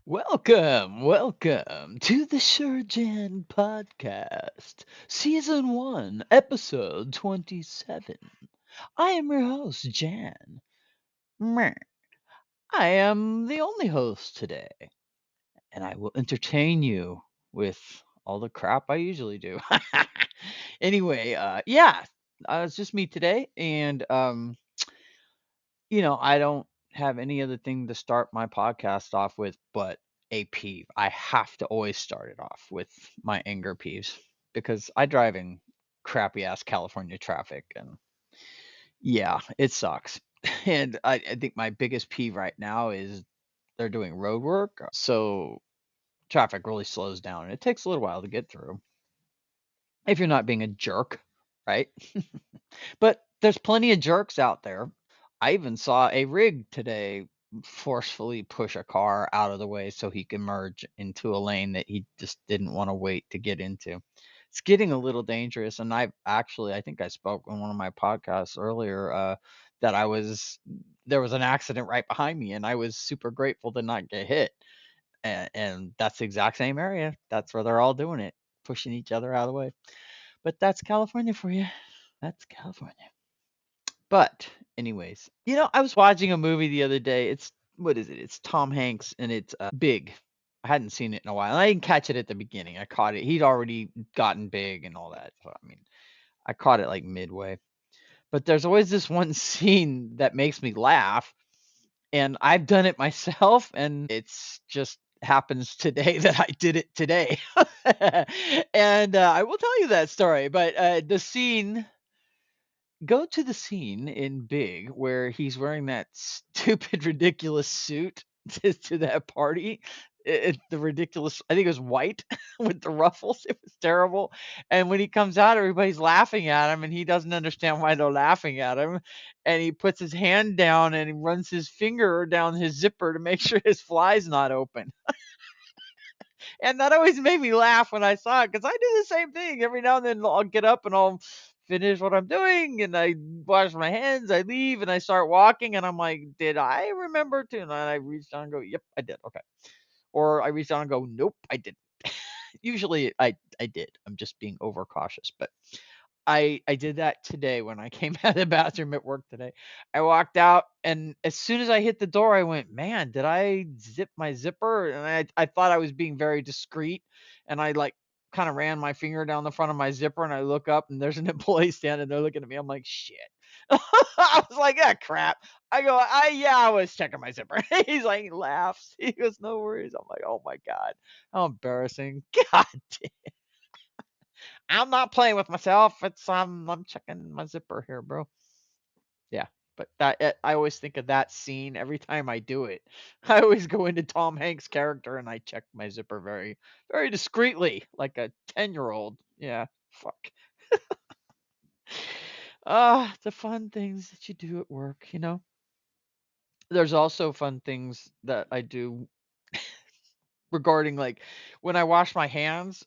Welcome to the Jan Podcast, Season 1, Episode 27. I am your host, Jan. Meh. I am the only host today, and I will entertain you with all the crap I usually do. Anyway, it's just me today, and I don't have any other thing to start my podcast off with but a peeve. I have to always start it off with my anger peeves because I drive in crappy ass California traffic and yeah, it sucks. And I think my biggest peeve right now is they're doing road work. So traffic really slows down and it takes a little while to get through if you're not being a jerk, right? But there's plenty of jerks out there. I even saw a rig today forcefully push a car out of the way so he can merge into a lane that he just didn't want to wait to get into. It's getting a little dangerous, and I think I spoke on one of my podcasts earlier that there was an accident right behind me, and I was super grateful to not get hit. And that's the exact same area. That's where they're all doing it, pushing each other out of the way. But that's California for you. That's California. But anyways, I was watching a movie the other day. It's what is it? It's Tom Hanks and it's Big. I hadn't seen it in a while. I didn't catch it at the beginning. I caught it. He'd already gotten big and all that. So I mean, I caught it like midway. But there's always this one scene that makes me laugh, and I've done it myself, and it's just happens today that I did it today. And I will tell you that story. But the scene go to the scene in Big where he's wearing that stupid, ridiculous suit to that party. The ridiculous, I think it was white with the ruffles. It was terrible. And when he comes out, everybody's laughing at him, and he doesn't understand why they're laughing at him. And he puts his hand down and he runs his finger down his zipper to make sure his fly's not open. And that always made me laugh when I saw it because I do the same thing. Every now and then I'll get up and I'll finish what I'm doing and I wash my hands, I leave and I start walking and I'm like, did I remember to? And I reach down and go, yep, I did. Okay. Or I reach down and go, nope, I didn't. Usually I did. I'm just being overcautious, but I did that today when I came out of the bathroom at work today. I walked out and as soon as I hit the door, I went, man, did I zip my zipper? And I thought I was being very discreet and I like kind of ran my finger down the front of my zipper and I look up and there's an employee standing there looking at me. I'm like, shit. I was like, ah, crap. I go, I was checking my zipper. He's like, he laughs. He goes, no worries. I'm like, oh my God, how embarrassing. God, I'm not playing with myself. I'm checking my zipper here, bro. Yeah, but I always think of that scene every time I do it. I always go into Tom Hanks' character and I check my zipper very, very discreetly, like a 10-year-old. Yeah, fuck. The fun things that you do at work. There's also fun things that I do regarding like when I wash my hands.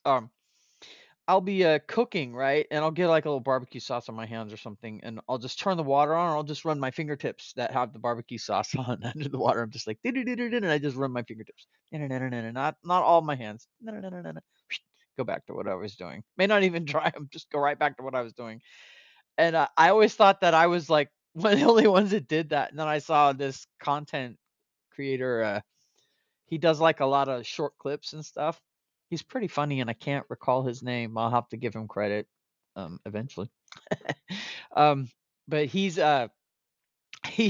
I'll be, cooking, right? And I'll get, like, a little barbecue sauce on my hands or something, and I'll just turn the water on, or I'll just run my fingertips that have the barbecue sauce on under the water. I'm just like, and I just run my fingertips. Not all my hands. Go back to what I was doing. May not even try 'em, just go right back to what I was doing. And, I always thought that I was, like, one of the only ones that did that, and then I saw this content creator, he does, like, a lot of short clips and stuff. He's pretty funny, and I can't recall his name. I'll have to give him credit, eventually. Um, but he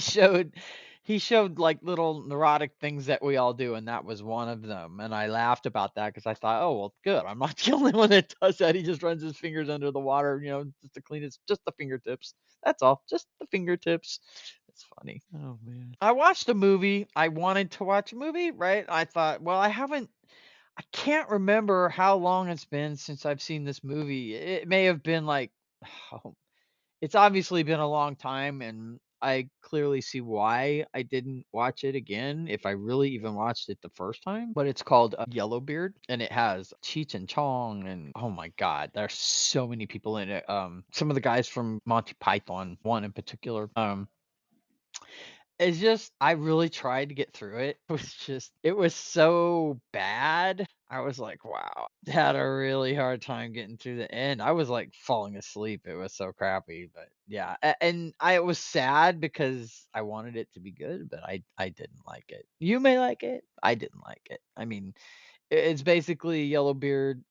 showed he showed, like, little neurotic things that we all do, and that was one of them, and I laughed about that because I thought, "Oh, well, good. I'm not the only one that does that." He just runs his fingers under the water, just to clean his just the fingertips. That's all, just the fingertips. It's funny. Oh, man. I watched a movie. I wanted to watch a movie, right? I thought, well, I can't remember how long it's been since I've seen this movie. It may have been like, oh, it's obviously been a long time, and I clearly see why I didn't watch it again if I really even watched it the first time. But it's called Yellowbeard, and it has Cheech and Chong, and oh my God, there's so many people in it. Some of the guys from Monty Python, one in particular. It's just I really tried to get through it. It was so bad. I was like, "Wow." Had a really hard time getting through the end. I was, like, falling asleep. It was so crappy, but yeah, and I was sad because I wanted it to be good, but I didn't like it. You may like it. I didn't like it. I mean, it's basically Yellowbeard,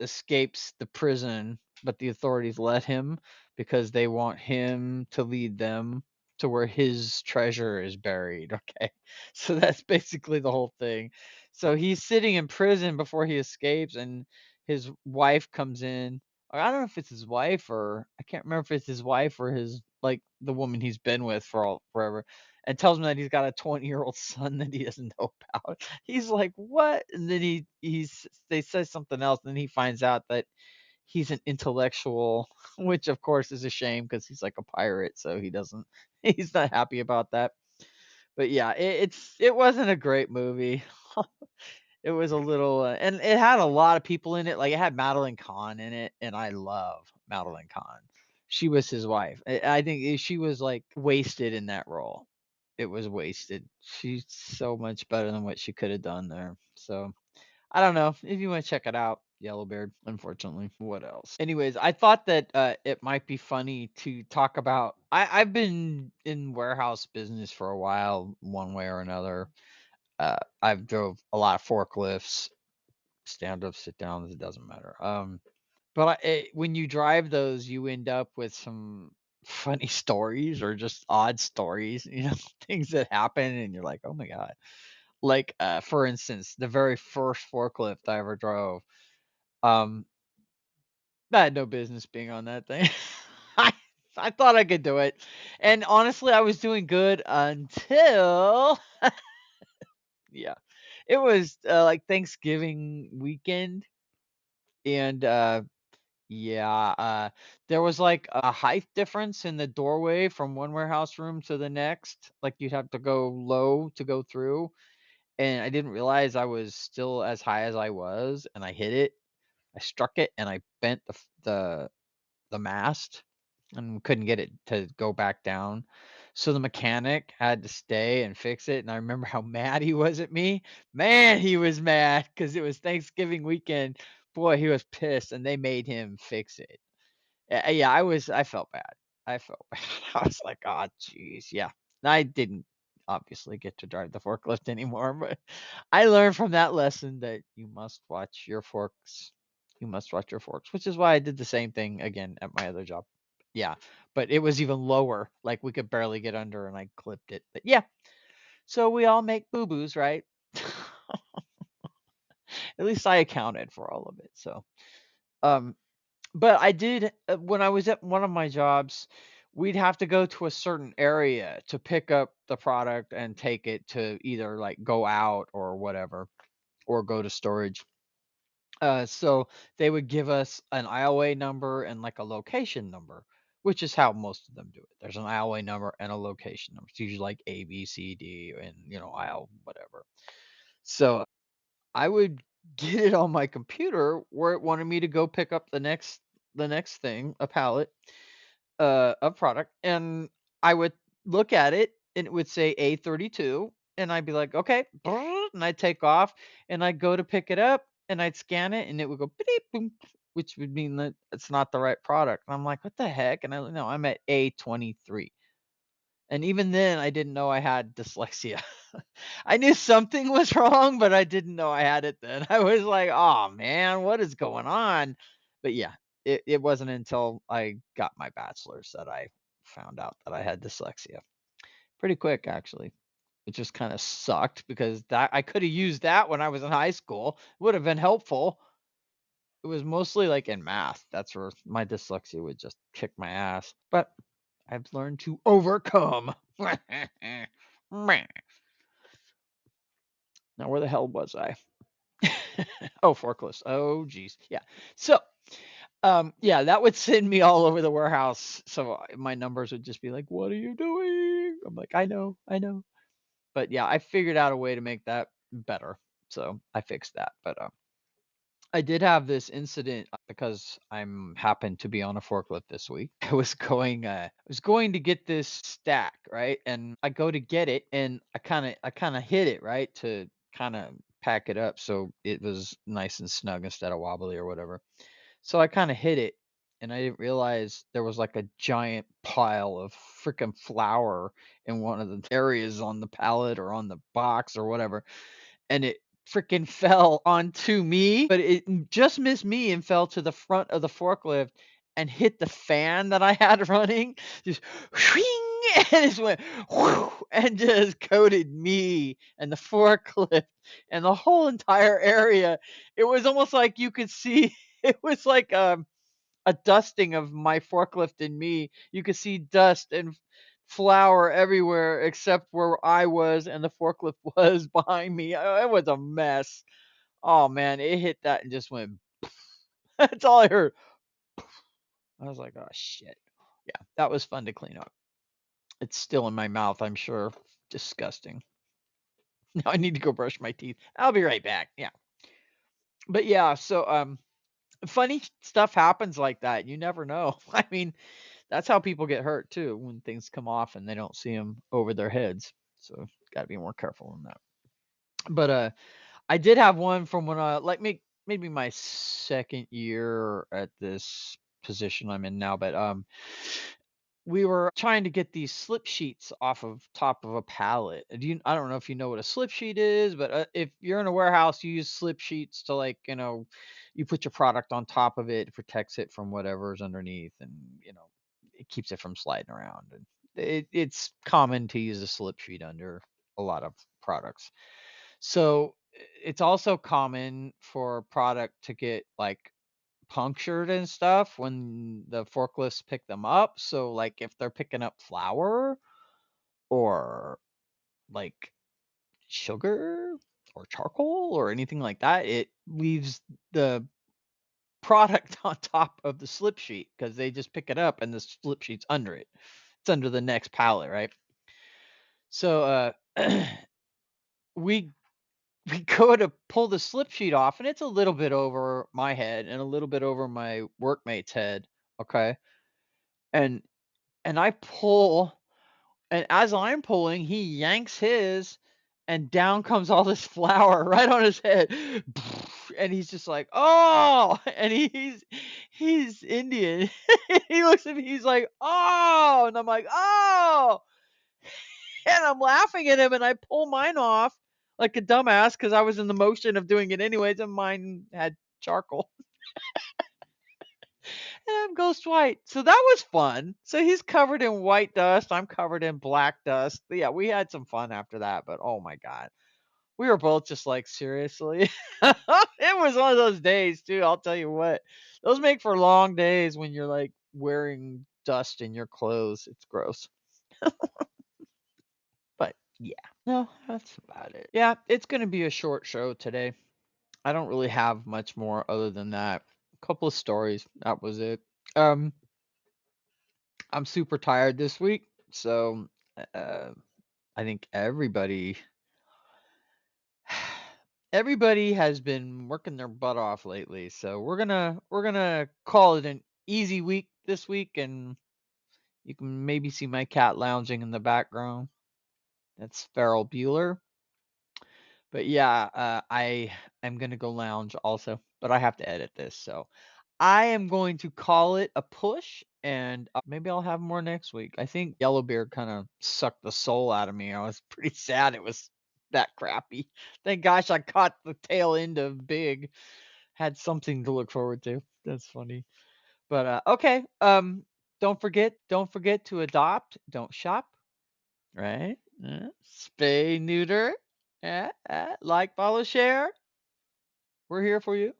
escapes the prison, but the authorities let him because they want him to lead them to where his treasure is buried, okay? So that's basically the whole thing. So he's sitting in prison before he escapes, and his wife comes in. Or I don't know if it's his wife, or I can't remember if it's his wife or his like the woman he's been with for all forever, and tells him that he's got a 20-year-old son that he doesn't know about. He's like, "What?" And then they say something else, and then he finds out that he's an intellectual, which of course is a shame because he's like a pirate, so he doesn't he's not happy about that. But yeah, it wasn't a great movie. It was a little, and it had a lot of people in it. Like it had Madeline Kahn in it, and I love Madeline Kahn. She was his wife. I think she was like wasted in that role. It was wasted. She's so much better than what she could have done there. So I don't know if you want to check it out. Yellowbeard, unfortunately. What else? Anyways, I thought that it might be funny to talk about. I've been in warehouse business for a while, one way or another. I've drove a lot of forklifts, stand up, sit downs, it doesn't matter. But when you drive those, you end up with some funny stories or just odd stories, things that happen, and you're like, oh my god. Like, for instance, the very first forklift I ever drove, um, I had no business being on that thing. I I thought I could do it, and honestly, I was doing good until yeah, it was like Thanksgiving weekend, and yeah, there was like a height difference in the doorway from one warehouse room to the next. Like you'd have to go low to go through, and I didn't realize I was still as high as I was, and I hit it. I struck it, and I bent the mast and couldn't get it to go back down. So the mechanic had to stay and fix it. And I remember how mad he was at me. Man, he was mad because it was Thanksgiving weekend. Boy, he was pissed, and they made him fix it. Yeah, I felt bad. I felt bad. I was like, oh, jeez. Yeah. I didn't obviously get to drive the forklift anymore, but I learned from that lesson that you must watch your forks. You must watch your forks, which is why I did the same thing again at my other job. Yeah, but it was even lower. Like we could barely get under, and I clipped it. But yeah, so we all make boo boos, right? At least I accounted for all of it. So, um, but I did when I was at one of my jobs, we'd have to go to a certain area to pick up the product and take it to either like go out or whatever, or go to storage. So they would give us an aisleway number and like a location number, which is how most of them do it. There's an aisleway number and a location number. It's usually like A, B, C, D, and aisle whatever. So I would get it on my computer where it wanted me to go pick up the next thing, a pallet, a product, and I would look at it and it would say A32, and I'd be like, okay, and I'd take off and I'd go to pick it up and I'd scan it and it would go beep, boom, which would mean that it's not the right product. And I'm like, what the heck? And I know I'm at A23. And even then, I didn't know I had dyslexia. I knew something was wrong, but I didn't know I had it then. I was like, "Oh man, what is going on?" But yeah, it wasn't until I got my bachelor's that I found out that I had dyslexia. Pretty quick, actually. It just kind of sucked because that I could have used that when I was in high school. Would have been helpful. It was mostly like in math. That's where my dyslexia would just kick my ass. But I've learned to overcome. Now, where the hell was I? Oh, forklifts. Oh, geez. Yeah. So, yeah, that would send me all over the warehouse. So my numbers would just be like, "What are you doing?" I'm like, "I know, I know." But yeah, I figured out a way to make that better. So I fixed that. But I did have this incident because I'm happened to be on a forklift this week. I was going to get this stack, right? And I go to get it and I kind of hit it, right? To kind of pack it up so it was nice and snug instead of wobbly or whatever. So I kind of hit it and I didn't realize there was like a giant pile of freaking flour in one of the areas on the pallet or on the box or whatever, and it freaking fell onto me, but it just missed me and fell to the front of the forklift and hit the fan that I had running. Just whing, and it just went whoo, and just coated me and the forklift and the whole entire area. It was almost like you could see it was like a dusting of my forklift and me. You could see dust and flour everywhere except where I was and the forklift was behind me. It was a mess. Oh man, it hit that and just went. That's all I heard. I was like, oh shit. Yeah, that was fun to clean up. It's still in my mouth, I'm sure. Disgusting. Now I need to go brush my teeth. I'll be right back. Yeah. But yeah, so funny stuff happens like that. You never know. I mean, that's how people get hurt too when things come off and they don't see them over their heads. So got to be more careful on that. But I did have one from when like maybe my second year at this position I'm in now, but we were trying to get these slip sheets off of top of a pallet. I don't know if you know what a slip sheet is, but if you're in a warehouse, you use slip sheets to like, you put your product on top of it, it protects it from whatever's underneath, and it keeps it from sliding around. And it's common to use a slip sheet under a lot of products. So it's also common for a product to get like punctured and stuff when the forklifts pick them up. So like if they're picking up flour or like sugar or charcoal or anything like that, it leaves the product on top of the slip sheet because they just pick it up and the slip sheet's under it. It's under the next pallet, right? So we we go to pull the slip sheet off and it's a little bit over my head and a little bit over my workmate's head. Okay. And I pull, and as I'm pulling, he yanks his, and down comes all this flour right on his head. And he's just like, "Oh!" And he's Indian. He looks at me, he's like, "Oh!" And I'm like, "Oh!" And I'm laughing at him, and I pull mine off like a dumbass because I was in the motion of doing it anyways, and mine had charcoal. And I'm ghost white. So that was fun. So he's covered in white dust. I'm covered in black dust. But yeah, we had some fun after that, but oh my God. We were both just like, seriously. It was one of those days, too. I'll tell you what. Those make for long days when you're like wearing dust in your clothes. It's gross. But yeah. No, that's about it. Yeah, it's going to be a short show today. I don't really have much more other than that. A couple of stories. That was it. Um, I'm super tired this week, so uh, I think everybody has been working their butt off lately. So we're gonna call it an easy week this week, and you can maybe see my cat lounging in the background. That's Feral Bueller. But yeah, I am gonna go lounge also, but I have to edit this, so I am going to call it a push, and maybe I'll have more next week. I think Yellowbeard kind of sucked the soul out of me. I was pretty sad it was that crappy. Thank gosh I caught the tail end of Big. Had something to look forward to. That's funny. But okay. Don't forget to adopt. Don't shop. Right? Spay, neuter. Like, follow, share. We're here for you,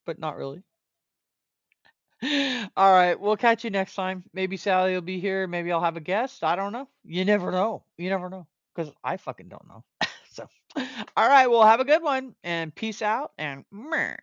but not really. All right, we'll catch you next time. Maybe Sally will be here. Maybe I'll have a guest. I don't know. You never know. You never know. Because I fucking don't know. So, all right, well, have a good one and peace out and meh.